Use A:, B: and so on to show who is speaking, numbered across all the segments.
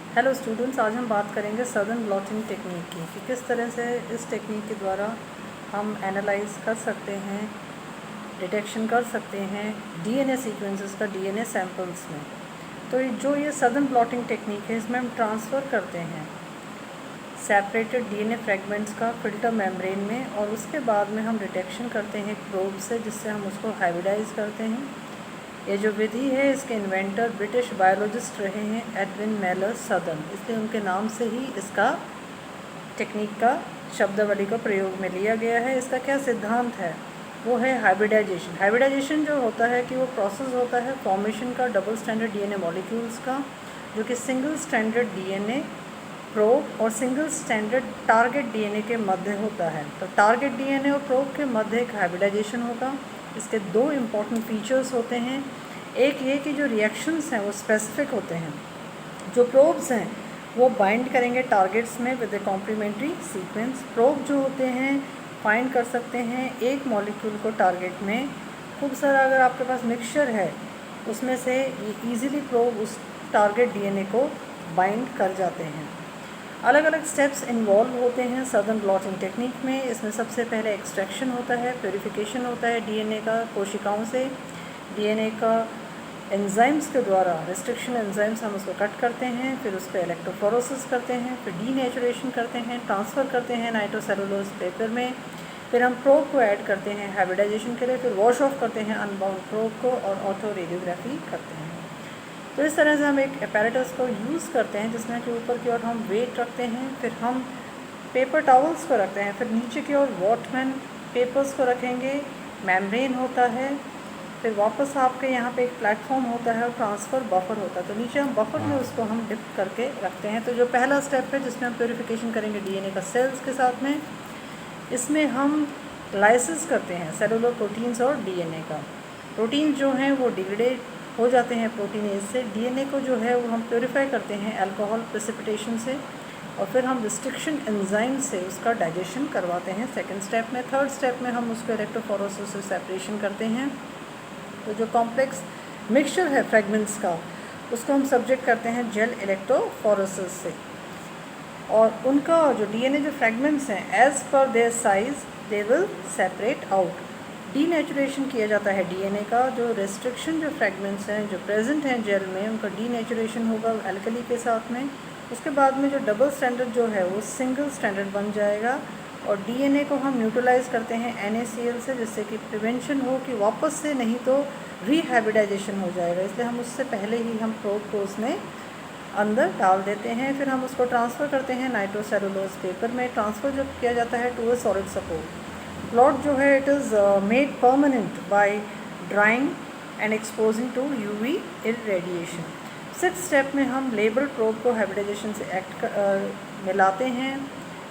A: Hello students, आज हम बात करेंगे सदर्न ब्लॉटिंग टेक्निक की कि किस तरह से इस टेक्निक के द्वारा हम एनालाइज कर सकते हैं, डिटेक्शन कर सकते हैं डीएनए सीक्वेंसेस का डीएनए सैंपल्स में। तो ये सदर्न ब्लॉटिंग टेक्निक है, इसमें हम ट्रांसफ़र करते हैं सेपरेटेड डीएनए फ्रेगमेंट्स का फिल्टर मेम्ब्रेन में, और उसके बाद में हम डिटेक्शन करते हैं एक प्रोब से, जिससे हम उसको हाइब्रिडाइज करते हैं। ये जो विधि है, इसके इन्वेंटर ब्रिटिश बायोलॉजिस्ट रहे हैं एडविन मेलर सदर्न, इसलिए उनके नाम से ही इसका टेक्निक का शब्दावली का प्रयोग में लिया गया है। इसका क्या सिद्धांत है, वो है हाइब्रिडाइजेशन। हाइब्रिडाइजेशन जो होता है कि वो प्रोसेस होता है फॉर्मेशन का डबल स्टैंडर्ड डीएनए मॉलिक्यूल्स का, जो कि सिंगल स्टैंडर्ड डीएनए प्रोब और सिंगल स्टैंडर्ड टारगेट डीएनए के मध्य होता है। तो टारगेट डीएनए और प्रोब के मध्य एक हाइब्रिडाइजेशन होगा। इसके दो इम्पॉर्टेंट फीचर्स होते हैं। एक ये कि जो रिएक्शंस हैं वो स्पेसिफिक होते हैं, जो प्रोब्स हैं वो बाइंड करेंगे टारगेट्स में with a complementary sequence. Probe जो होते हैं फाइंड कर सकते हैं एक मॉलिक्यूल को टारगेट में। खूब सारा अगर आपके पास मिक्सचर है उसमें से ये ईजिली प्रोब उस टारगेट डीएनए को बाइंड कर जाते हैं। अलग अलग स्टेप्स इन्वॉल्व होते हैं सदर्न ब्लॉटिंग टेक्निक में। इसमें सबसे पहले एक्सट्रैक्शन होता है, प्यूरिफिकेशन होता है डीएनए का कोशिकाओं से। डीएनए का एंजाइम्स के द्वारा, रिस्ट्रिक्शन एंजाइम्स, हम उसको कट करते हैं, फिर उस पर इलेक्ट्रोफोरेसिस करते हैं, फिर डीनेचुरेशन करते हैं, ट्रांसफ़र करते हैं नाइट्रोसेलुलोज पेपर में। फिर हम प्रोब को ऐड करते हैं हाइब्रिडाइजेशन के लिए, फिर वॉश ऑफ करते हैं अनबाउंड प्रोब को और ऑटो रेडियोग्राफी करते हैं। तो इस तरह से हम एक अपैरेटस को यूज़ करते हैं जिसमें कि ऊपर की ओर हम वेट रखते हैं, फिर हम पेपर टॉवल्स को रखते हैं, फिर नीचे की ओर वॉटमैन पेपर्स को रखेंगे, मेम्ब्रेन होता है, फिर वापस आपके यहाँ पे एक प्लेटफॉर्म होता है और ट्रांसफ़र बफर होता है। तो नीचे हम बफर में उसको हम डिप करके रखते हैं। तो जो पहला स्टेप है जिसमें हम प्यूरिफिकेशन करेंगे डीएनए का सेल्स के साथ में, इसमें हम लाइसिस करते हैं सेलुलर प्रोटीन्स और डीएनए का। प्रोटीन जो हैं वो डिग्रेड हो जाते हैं प्रोटीनेज से। डीएनए को जो है वो हम प्योरीफाई करते हैं अल्कोहल प्रेसिपिटेशन से, और फिर हम रिस्ट्रिक्शन एंजाइम से उसका डाइजेशन करवाते हैं सेकंड स्टेप में। थर्ड स्टेप में हम उसको इलेक्ट्रोफोरेसिस से सेपरेशन करते हैं। तो जो कॉम्प्लेक्स मिक्सचर है फ्रेगमेंट्स का, उसको हम सब्जेक्ट करते हैं जेल इलेक्ट्रोफोरेसिस से, और उनका जो डीएनए जो फ्रेगमेंट्स हैं as per their size they will separate out. Denaturation किया जाता है डीएनए का। जो रेस्ट्रिक्शन जो फ्रेगमेंट्स हैं जो प्रेजेंट हैं जेल में, उनका डीनेचुरेशन होगा एल्कली के साथ में। उसके बाद में जो डबल स्टैंडर्ड जो है वो सिंगल स्टैंडर्ड बन जाएगा, और डीएनए को हम न्यूट्रलाइज करते हैं NaCl से, जिससे कि प्रिवेंशन हो कि वापस से नहीं तो रीहाइब्रिडाइजेशन हो जाएगा। इसलिए हम उससे पहले ही हम प्रोब को उसमें अंदर डाल देते हैं। फिर हम उसको ट्रांसफ़र करते हैं नाइट्रोसेलुलोज पेपर में। ट्रांसफ़र जब किया जाता है to a solid support, blot जो है it is made permanent by drying and exposing to UV irradiation. Six step में हम लेबल प्रोब को हाइब्रिडाइजेशन से मिलाते हैं,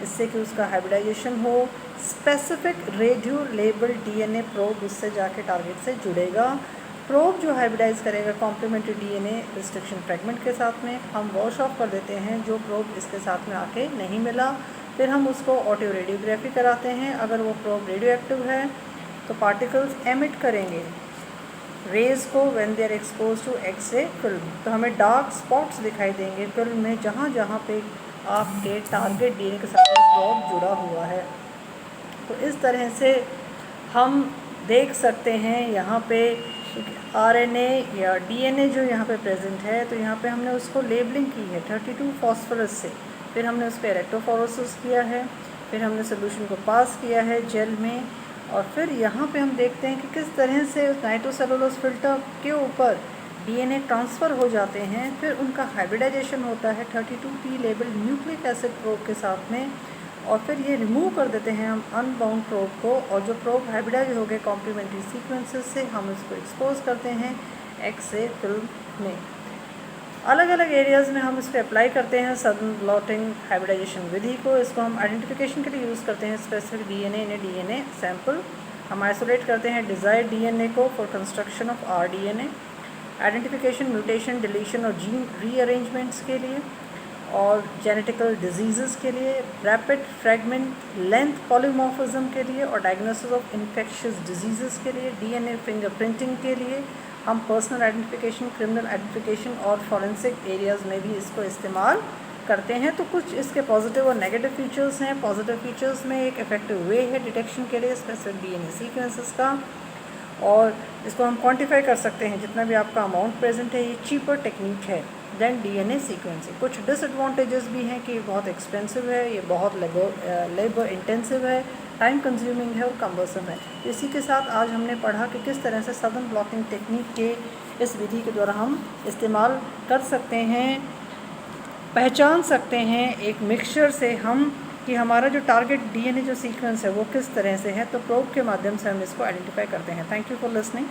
A: इससे कि उसका हाइब्रिडाइजेशन हो। Specific radio label DNA probe उससे जाके टारगेट से जुड़ेगा। प्रोब जो हाइब्रिडाइज करेगा कॉम्प्लीमेंट्री डीएनए रिस्ट्रिक्शन फ्रेगमेंट के साथ में, हम वॉश ऑफ कर देते हैं जो प्रोब इसके साथ में आके नहीं मिला। फिर हम उसको ऑटो रेडियोग्राफी कराते हैं। अगर वो प्रोब रेडियो एक्टिव है तो पार्टिकल्स एमिट करेंगे रेज को when they are expose to X ray film. तो हमें डार्क स्पॉट्स दिखाई देंगे फिल्म में जहाँ जहाँ पे आपके टारगेट डीएनए के साथ प्रोब जुड़ा हुआ है। तो इस तरह से हम देख सकते हैं यहाँ पे RNA या डीएनए जो यहाँ पे प्रेजेंट है, तो यहाँ पे हमने उसको लेबलिंग की है 32 फॉस्फोरस से। फिर हमने उस पर इलेक्ट्रोफोरेसिस किया है, फिर हमने सोल्यूशन को पास किया है जेल में, और फिर यहाँ पे हम देखते हैं कि किस तरह से नाइट्रोसेलुलोज फिल्टर के ऊपर डीएनए ट्रांसफ़र हो जाते हैं। फिर उनका हाइब्रिडाइजेशन होता है 32P label nucleic acid probe के साथ में, और फिर ये रिमूव कर देते हैं हम अनबाउंड प्रोब को, और जो प्रोब हाइब्रिडाइज हो गए कॉम्प्लीमेंट्री सीक्वेंसेस से, हम इसको एक्सपोज करते हैं एक्स-रे फिल्म में। अलग अलग एरियाज़ में हम इसको अप्लाई करते हैं सदर्न ब्लॉटिंग हाइब्रिडाइजेशन विधि को। इसको हम आइडेंटिफिकेशन के लिए यूज़ करते हैं specific DNA in DNA sample. हम आइसोलेट करते हैं डिज़ायर्ड डीएनए को for construction of rDNA, identification mutation deletion और जीन रीअरेंजमेंट्स के लिए, और जेनेटिकल डिजीज़ के लिए, रैपिड फ्रेगमेंट लेंथ पॉलीमॉर्फिज्म के लिए, और डायग्नोसिस ऑफ इन्फेक्शियस डिजीज़ के लिए, डीएनए फिंगरप्रिंटिंग के लिए, हम पर्सनल आइडेंटिफिकेशन, क्रिमिनल आइडेंटिफिकेशन और फॉरेंसिक एरियाज़ में भी इसको इस्तेमाल करते हैं। तो कुछ इसके पॉजिटिव और नेगेटिव फीचर्स हैं। पॉजिटिव फीचर्स में एक इफेक्टिव वे है डिटेक्शन के लिए स्पेसिफिक डीएनए सीक्वेंसेस का, और इसको हम क्वांटिफाई कर सकते हैं जितना भी आपका अमाउंट प्रेजेंट है। ये चीपर टेक्निक है देन डीएनए सीक्वेंसिंग। कुछ डिसएडवांटेजेस भी हैं कि बहुत एक्सपेंसिव है, ये बहुत लेबर इंटेंसिव है, टाइम कंज्यूमिंग है और कम्बरसम है। इसी के साथ आज हमने पढ़ा कि किस तरह से सदन ब्लॉटिंग टेक्निक के इस विधि के द्वारा हम इस्तेमाल कर सकते हैं, पहचान सकते हैं एक मिक्सचर से हम कि हमारा जो टारगेट डीएनए जो सीक्वेंस है वो किस तरह से है। तो प्रोब के माध्यम से हम इसको आइडेंटिफाई करते हैं। Thank you for listening.